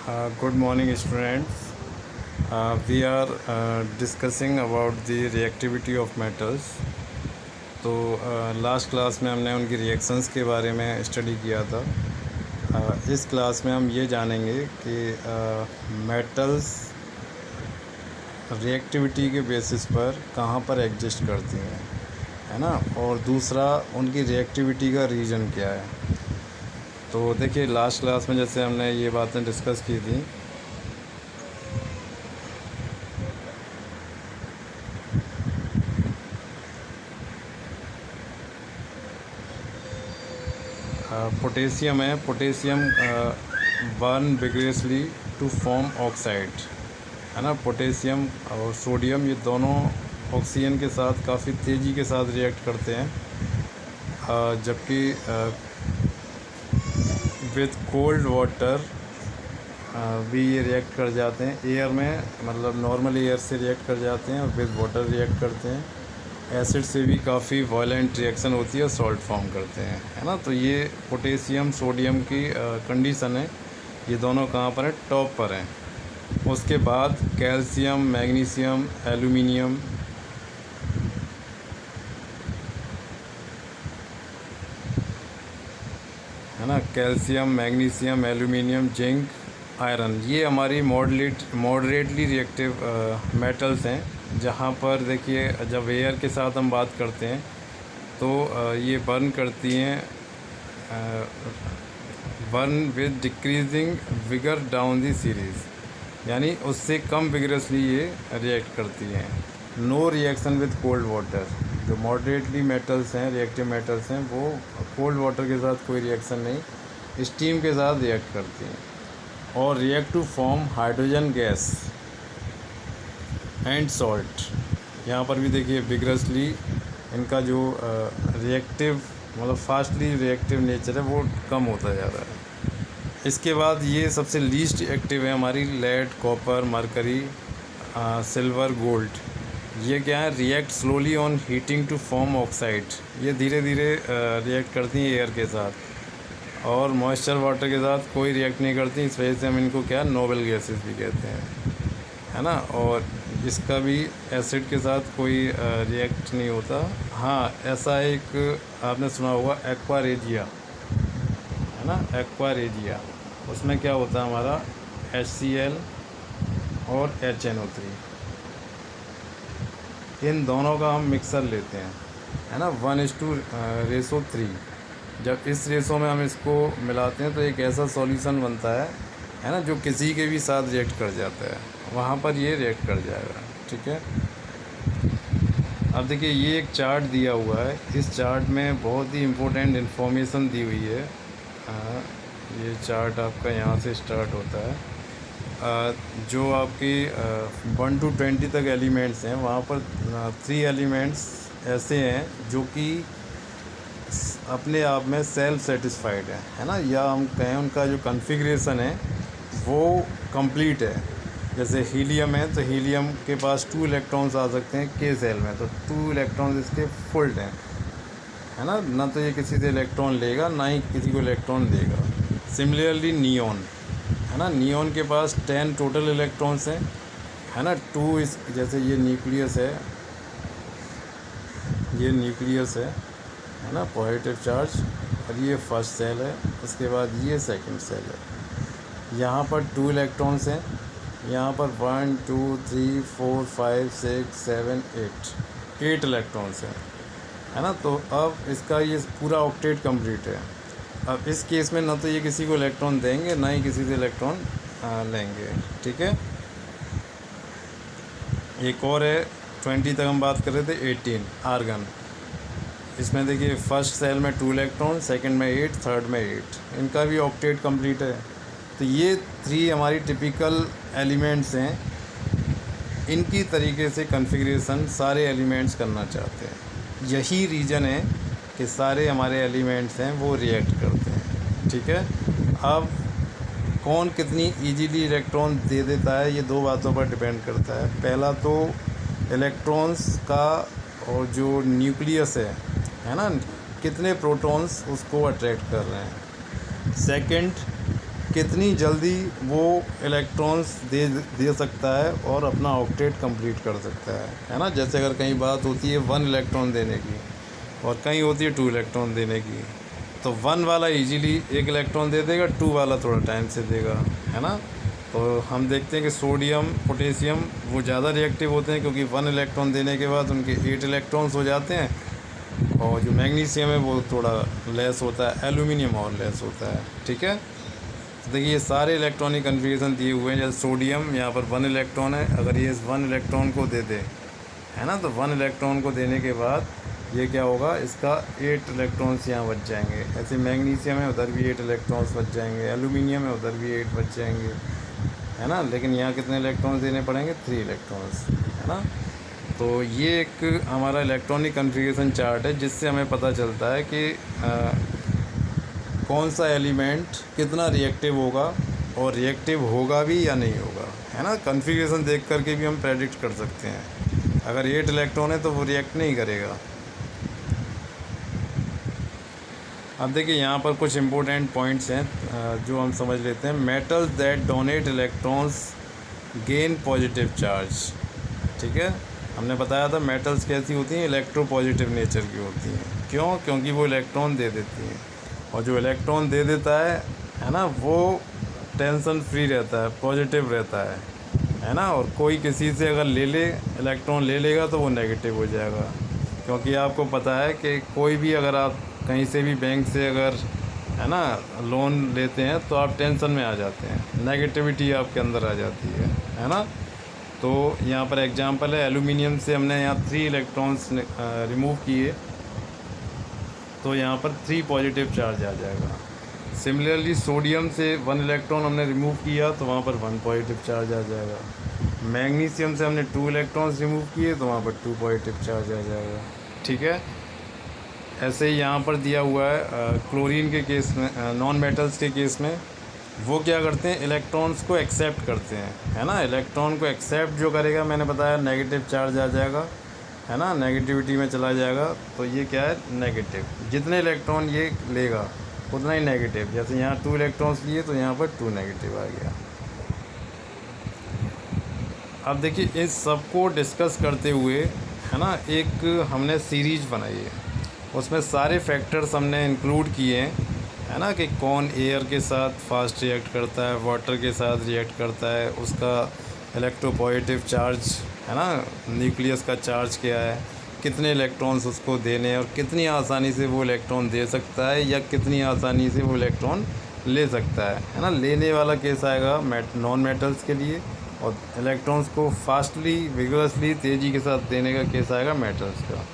Good morning, students. We are discussing about the reactivity of metals. तो last class में हमने उनकी reactions के बारे में स्टडी किया था। इस क्लास में हम ये जानेंगे कि मेटल्स रिएक्टिविटी के बेसिस पर कहाँ पर एग्जिस्ट करती हैं, है ना, और दूसरा उनकी रिएक्टिविटी का रीज़न क्या है। तो देखिए, लास्ट क्लास में जैसे हमने ये बातें डिस्कस की थी, पोटेशियम है, potassium burn vigorously to form oxide, है ना। पोटेशियम और सोडियम ये दोनों ऑक्सीजन के साथ काफ़ी तेज़ी के साथ रिएक्ट करते हैं, जबकि विद कोल्ड वाटर भी ये रिएक्ट कर जाते हैं। एयर में मतलब नॉर्मल एयर से रिएक्ट कर जाते हैं और विद वाटर रिएक्ट करते हैं। एसिड से भी काफ़ी वायलेंट रिएक्शन होती है और सॉल्ट फॉर्म करते हैं, है ना। तो ये पोटेशियम सोडियम की कंडीशन है। ये दोनों कहाँ पर हैं? टॉप पर हैं। उसके बाद कैल्शियम, मैग्नीशियम, एल्यूमिनियम, है ना। Calcium, magnesium, aluminium, zinc, iron, ये हमारी मॉडरेटली रिएक्टिव मेटल्स हैं। जहाँ पर देखिए, जब एयर के साथ हम बात करते हैं तो ये बर्न करती हैं, burn with decreasing vigour down the series, यानी उससे कम विगरसली ये रिएक्ट करती हैं। No reaction with cold water. जो मॉडरेटली मेटल्स हैं, रिएक्टिव मेटल्स हैं, वो कोल्ड वाटर के साथ कोई रिएक्शन नहीं, स्टीम के साथ रिएक्ट करती हैं। और react to form hydrogen gas and salt. यहाँ पर भी देखिए विगरसली इनका जो रिएक्टिव मतलब फास्टली रिएक्टिव नेचर है वो कम होता जा रहा है। इसके बाद ये सबसे लीस्ट एक्टिव है हमारी lead, copper, mercury, silver, gold. ये क्या है? React slowly on heating to form oxide. ये धीरे धीरे रिएक्ट करती हैं एयर के साथ, और मॉइस्चर वाटर के साथ कोई रिएक्ट नहीं करती। इस वजह से हम इनको क्या नोबल गैसेस भी कहते हैं, है ना। और इसका भी एसिड के साथ कोई रिएक्ट नहीं होता। हाँ, ऐसा एक आपने सुना होगा एक्वा रेजिया, है ना, एक्वा रेजिया। उसमें क्या होता है? हमारा HCl और HNO3, इन दोनों का हम मिक्सर लेते हैं, है ना, 1:3। जब इस रेशो में हम इसको मिलाते हैं तो एक ऐसा सॉल्यूशन बनता है ना, जो किसी के भी साथ रिएक्ट कर जाता है, वहाँ पर ये रिएक्ट कर जाएगा, ठीक है। अब देखिए, ये एक चार्ट दिया हुआ है। इस चार्ट में बहुत ही इम्पोर्टेंट इन्फॉर्मेशन दी हुई है। ये चार्ट आपका यहाँ से स्टार्ट होता है। जो आपकी 1 to 20 तक एलिमेंट्स हैं, वहाँ पर 3 एलिमेंट्स ऐसे हैं जो कि अपने आप में सेल्फ सेटिस्फाइड है ना, या हम कहें उनका जो कॉन्फ़िगरेशन है वो कंप्लीट है। जैसे हीलियम है तो हीलियम के पास 2 इलेक्ट्रॉन्स आ सकते हैं के सेल में, तो 2 इलेक्ट्रॉन्स इसके फुल्ड हैं, है ना। ना तो ये किसी से इलेक्ट्रॉन लेगा, ना ही किसी को इलेक्ट्रॉन देगा। सिमिलरली नियॉन, है ना, नियॉन के पास 10 टोटल इलेक्ट्रॉन्स हैं, है ना। 2 इस जैसे ये न्यूक्लियस है, ये न्यूक्लियस है ना, पॉजिटिव चार्ज, और ये फर्स्ट सेल है। उसके बाद ये सेकंड सेल है। यहाँ पर 2 इलेक्ट्रॉन्स हैं, यहाँ पर 1 2 3 4 5 6 7 8 इलेक्ट्रॉन्स हैं, है ना। तो अब इसका ये पूरा ऑक्टेट कंप्लीट है। अब इस केस में ना तो ये किसी को इलेक्ट्रॉन देंगे, ना ही किसी से इलेक्ट्रॉन लेंगे, ठीक है। एक और है 20 तक हम बात कर रहे थे, 18 आर्गन। इसमें देखिए फर्स्ट सेल में 2 इलेक्ट्रॉन, सेकंड में 8, थर्ड में 8, इनका भी ऑक्टेट कंप्लीट है। तो ये 3 हमारी टिपिकल एलिमेंट्स हैं। इनकी तरीके से कॉन्फ़िगरेशन सारे एलिमेंट्स करना चाहते हैं। यही रीज़न है कि सारे हमारे एलिमेंट्स हैं वो रिएक्ट करते हैं, ठीक है। अब कौन कितनी इजीली इलेक्ट्रॉन दे देता है, ये 2 बातों पर डिपेंड करता है। पहला तो इलेक्ट्रॉन्स का, और जो न्यूक्लियस है ना, कितने प्रोटॉन्स उसको अट्रैक्ट कर रहे हैं। सेकंड, कितनी जल्दी वो इलेक्ट्रॉन्स दे सकता है और अपना ऑक्टेट कंप्लीट कर सकता है ना। जैसे अगर कहीं बात होती है 1 इलेक्ट्रॉन देने की और कहीं होती है 2 इलेक्ट्रॉन देने की, तो 1 वाला इजीली 1 इलेक्ट्रॉन दे देगा, 2 वाला थोड़ा टाइम से देगा, है ना। तो हम देखते हैं कि सोडियम पोटेशियम वो ज़्यादा रिएक्टिव होते हैं, क्योंकि 1 इलेक्ट्रॉन देने के बाद उनके 8 इलेक्ट्रॉन्स हो जाते हैं। और जो मैग्नीशियम है वो थोड़ा लेस होता है, एल्यूमिनियम और लेस होता है, ठीक है। तो देखिए ये सारे इलेक्ट्रॉनिक कन्फिग्रेशन दिए हुए हैं। जैसे सोडियम यहाँ पर 1 इलेक्ट्रॉन है, अगर ये इस 1 इलेक्ट्रॉन को दे दे, है ना, तो 1 इलेक्ट्रॉन को देने के बाद ये क्या होगा, इसका 8 इलेक्ट्रॉन्स यहाँ बच जाएंगे। ऐसे मैग्नीशियम है, उधर भी 8 इलेक्ट्रॉन्स बच जाएंगे, एल्यूमिनियम है, उधर भी 8 बच जाएंगे, है ना। लेकिन यहाँ कितने इलेक्ट्रॉन्स देने पड़ेंगे, 3 इलेक्ट्रॉन्स, है ना। तो ये एक हमारा इलेक्ट्रॉनिक कन्फिग्रेशन चार्ट है, जिससे हमें पता चलता है कि कौन सा एलिमेंट कितना रिएक्टिव होगा और रिएक्टिव होगा भी या नहीं होगा, है ना। कन्फिग्रेशन देख करके भी हम प्रेडिक्ट कर सकते हैं। अगर 8 इलेक्ट्रॉन है तो वो रिएक्ट नहीं करेगा। अब देखिए यहाँ पर कुछ इम्पोर्टेंट पॉइंट्स हैं जो हम समझ लेते हैं। Metals that donate electrons gain positive charge, ठीक है। हमने बताया था मेटल्स कैसी होती हैं, इलेक्ट्रो पॉजिटिव नेचर की होती हैं। क्यों? क्योंकि वो इलेक्ट्रॉन दे देती हैं, और जो इलेक्ट्रॉन दे देता है ना, वो टेंशन फ्री रहता है, पॉजिटिव रहता है ना। और कोई किसी से अगर इलेक्ट्रॉन ले लेगा तो वो नेगेटिव हो जाएगा। क्योंकि आपको पता है कि कोई भी अगर आप कहीं से भी बैंक से अगर, है ना, लोन लेते हैं तो आप टेंशन में आ जाते हैं, नेगेटिविटी आपके अंदर आ जाती है ना। तो यहाँ पर एग्जांपल है, एल्यूमिनियम से हमने यहाँ 3 इलेक्ट्रॉन्स रिमूव किए, तो यहाँ पर 3 पॉजिटिव चार्ज आ जाएगा। सिमिलरली सोडियम से 1 इलेक्ट्रॉन हमने रिमूव किया तो वहाँ पर 1 पॉजिटिव चार्ज आ जाएगा। मैग्नीशियम से हमने 2 इलेक्ट्रॉन्स रिमूव किए तो वहाँ पर 2 पॉजिटिव चार्ज आ जाएगा, ठीक है। ऐसे ही यहाँ पर दिया हुआ है क्लोरीन के केस में, नॉन मेटल्स के केस में वो क्या करते हैं, इलेक्ट्रॉन्स को एक्सेप्ट करते हैं, है ना। इलेक्ट्रॉन को एक्सेप्ट जो करेगा, मैंने बताया नेगेटिव चार्ज आ जाएगा, है ना, नेगेटिविटी में चला जाएगा। तो ये क्या है, नेगेटिव। जितने इलेक्ट्रॉन ये लेगा उतना ही नेगेटिव। जैसे यहाँ 2 इलेक्ट्रॉन्स लिए तो यहाँ पर 2 नेगेटिव आ गया। अब देखिए इस सब को डिस्कस करते हुए, है ना, एक हमने सीरीज बनाई है, उसमें सारे फैक्टर्स हमने इंक्लूड किए हैं, है ना, कि कौन एयर के साथ फास्ट रिएक्ट करता है, वाटर के साथ रिएक्ट करता है, उसका इलेक्ट्रोपॉजिटिव चार्ज, है ना, न्यूक्लियस का चार्ज क्या है, कितने इलेक्ट्रॉन्स उसको देने हैं और कितनी आसानी से वो इलेक्ट्रॉन दे सकता है या कितनी आसानी से वो इलेक्ट्रॉन ले सकता है ना। लेने वाला केस आएगा नॉन मेटल्स के लिए, और इलेक्ट्रॉन्स को फास्टली विगरसली तेज़ी के साथ देने का केस आएगा मेटल्स का,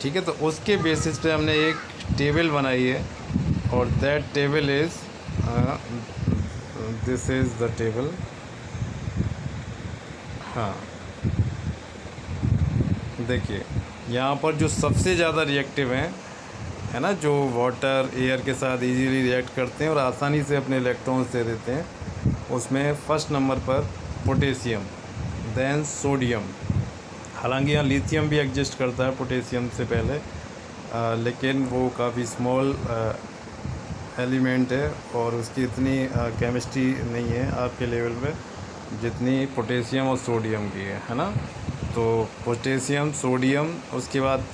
ठीक है। तो उसके बेसिस पे हमने एक टेबल बनाई है, और that table is this is the table. हाँ देखिए यहाँ पर जो सबसे ज़्यादा रिएक्टिव हैं, है ना, जो वाटर एयर के साथ इजीली रिएक्ट करते हैं और आसानी से अपने इलेक्ट्रॉन्स दे देते हैं, उसमें फर्स्ट नंबर पर पोटेशियम, देन सोडियम। हालांकि यहाँ लिथियम भी एग्जिस्ट करता है पोटेशियम से पहले, लेकिन वो काफ़ी स्मॉल एलिमेंट है और उसकी इतनी केमिस्ट्री नहीं है आपके लेवल पे जितनी पोटेशियम और सोडियम की है ना। तो पोटेशियम सोडियम, उसके बाद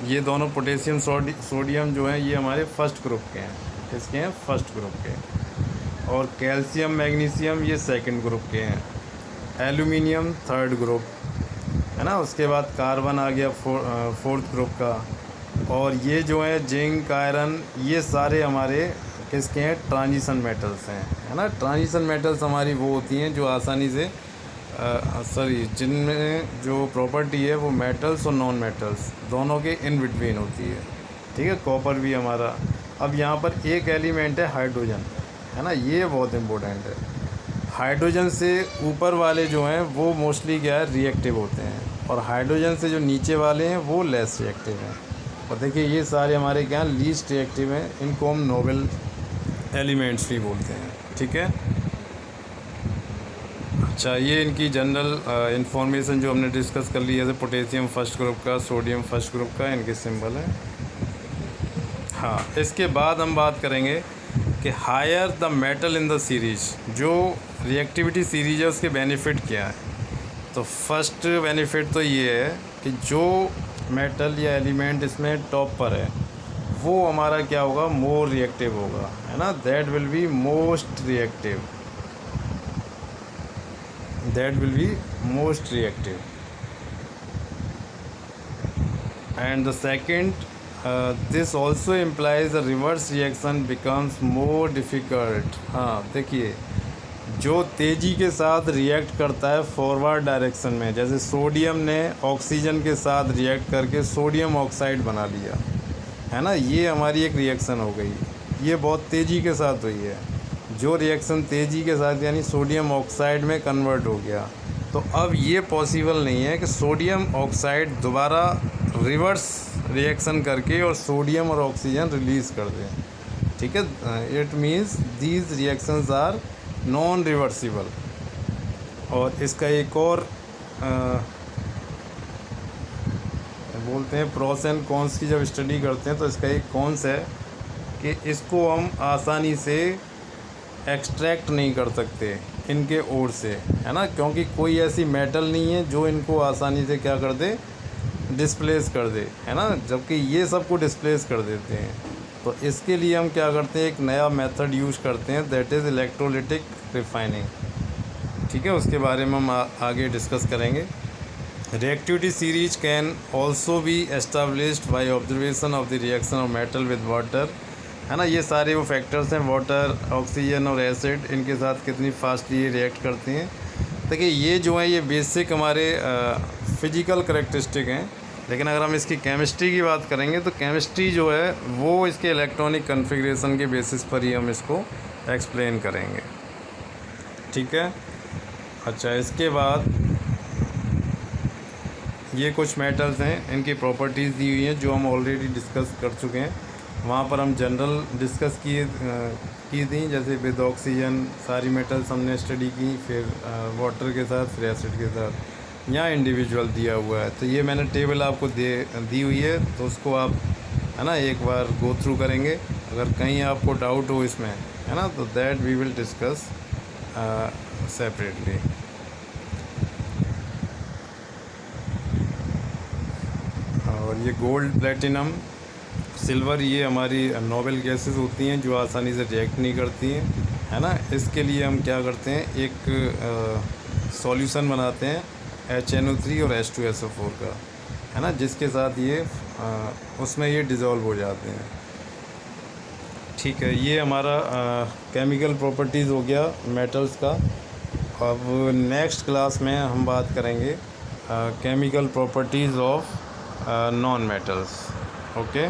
ये दोनों पोटेशियम सोडियम जो हैं ये हमारे फर्स्ट ग्रुप के हैं, इसके हैं फर्स्ट ग्रुप के। और कैल्शियम मैग्नीशियम ये सेकंड ग्रुप के हैं, एल्यूमिनियम थर्ड ग्रुप, है ना। उसके बाद कार्बन आ गया फोर्थ ग्रुप का। और ये जो है जिंक आयरन ये सारे हमारे किसके हैं, ट्रांजिशन मेटल्स हैं, है ना। ट्रांजिशन मेटल्स हमारी वो होती हैं जो आसानी से जिनमें जो प्रॉपर्टी है वो मेटल्स और नॉन मेटल्स दोनों के इन बिटवीन होती है, ठीक है। कॉपर भी हमारा। अब यहाँ पर एक एलिमेंट है हाइड्रोजन, है ना, ये बहुत इम्पोर्टेंट है। हाइड्रोजन से ऊपर वाले जो हैं वो मोस्टली क्या है, रिएक्टिव होते हैं, और हाइड्रोजन से जो नीचे वाले हैं वो लेस रिएक्टिव हैं। और देखिए ये सारे हमारे क्या लीस्ट रिएक्टिव हैं, इनको हम नोबल एलिमेंट्स भी बोलते हैं, ठीक है। अच्छा, ये इनकी जनरल इंफॉर्मेशन जो हमने डिस्कस कर ली है, जैसे पोटेशियम फर्स्ट ग्रुप का, सोडियम फर्स्ट ग्रुप का, इनके सिंबल हैं। हाँ, इसके बाद हम बात करेंगे कि higher the metal in the series, जो रिएक्टिविटी सीरीज है उसके बेनिफिट क्या है। तो फर्स्ट बेनिफिट तो ये है कि जो मेटल या एलिमेंट इसमें टॉप पर है वो हमारा क्या होगा, मोर रिएक्टिव होगा, है ना। That will be most reactive, that will be most reactive. And the second, this also implies the reverse reaction becomes more difficult. हाँ देखिए, जो तेज़ी के साथ रिएक्ट करता है फॉरवर्ड डायरेक्शन में, जैसे सोडियम ने ऑक्सीजन के साथ रिएक्ट करके सोडियम ऑक्साइड बना लिया, है ना, ये हमारी एक रिएक्शन हो गई, ये बहुत तेज़ी के साथ हुई है। जो रिएक्शन तेज़ी के साथ यानी सोडियम ऑक्साइड में कन्वर्ट हो गया, तो अब ये पॉसिबल नहीं है कि सोडियम ऑक्साइड दोबारा रिवर्स रिएक्शन करके और सोडियम और ऑक्सीजन रिलीज़ कर दें, ठीक है। It means these reactions are non reversible. और इसका एक और बोलते हैं प्रोस एंड कॉन्स की जब स्टडी करते हैं तो इसका एक कॉन्स है कि इसको हम आसानी से एक्सट्रैक्ट नहीं कर सकते इनके ओर से, है ना, क्योंकि कोई ऐसी मेटल नहीं है जो इनको आसानी से क्या कर दे, डिस्प्लेस कर दे, है ना, जबकि ये सबको डिस्प्लेस कर देते हैं। तो इसके लिए हम क्या करते हैं, एक नया मेथड यूज़ करते हैं, दैट इज़ इलेक्ट्रोलिटिक रिफाइनिंग, ठीक है। उसके बारे में हम आगे डिस्कस करेंगे। Reactivity series can also be established by observation of the reaction of metal with water, है ना। ये सारे वो फैक्टर्स हैं, वाटर, ऑक्सीजन और एसिड, इनके साथ कितनी फास्टली ये रिएक्ट करते हैं। देखिए ये जो है ये बेसिक हमारे फिजिकल करेक्टरिस्टिक हैं, लेकिन अगर हम इसकी केमिस्ट्री की बात करेंगे तो केमिस्ट्री जो है वो इसके इलेक्ट्रॉनिक कन्फिग्रेशन के बेसिस पर ही हम इसको एक्सप्लेन करेंगे, ठीक है। अच्छा, इसके बाद ये कुछ मेटल्स हैं, इनकी प्रॉपर्टीज़ दी हुई हैं जो हम ऑलरेडी डिस्कस कर चुके हैं, वहाँ पर हम जनरल डिस्कस की थी, जैसे विद ऑक्सीजन सारी मेटल्स हमने स्टडी की, फिर वाटर के साथ, फिर एसिड के साथ, यहाँ इंडिविजुअल दिया हुआ है। तो ये मैंने टेबल आपको दी हुई है, तो उसको आप, है ना, एक बार गो थ्रू करेंगे। अगर कहीं आपको डाउट हो इसमें, है ना, तो that we will discuss separately. और ये गोल्ड, प्लेटिनम, सिल्वर, ये हमारी नोबल गैसेस होती हैं जो आसानी से रिएक्ट नहीं करती हैं, है ना। इसके लिए हम क्या करते हैं, एक सॉल्यूशन बनाते हैं HNO3 और H2SO4 का, है ना, जिसके साथ ये उसमें ये डिज़ोल्व हो जाते हैं, ठीक है। ये हमारा केमिकल प्रॉपर्टीज़ हो गया मेटल्स का। अब नेक्स्ट क्लास में हम बात करेंगे chemical properties of non metals, okay.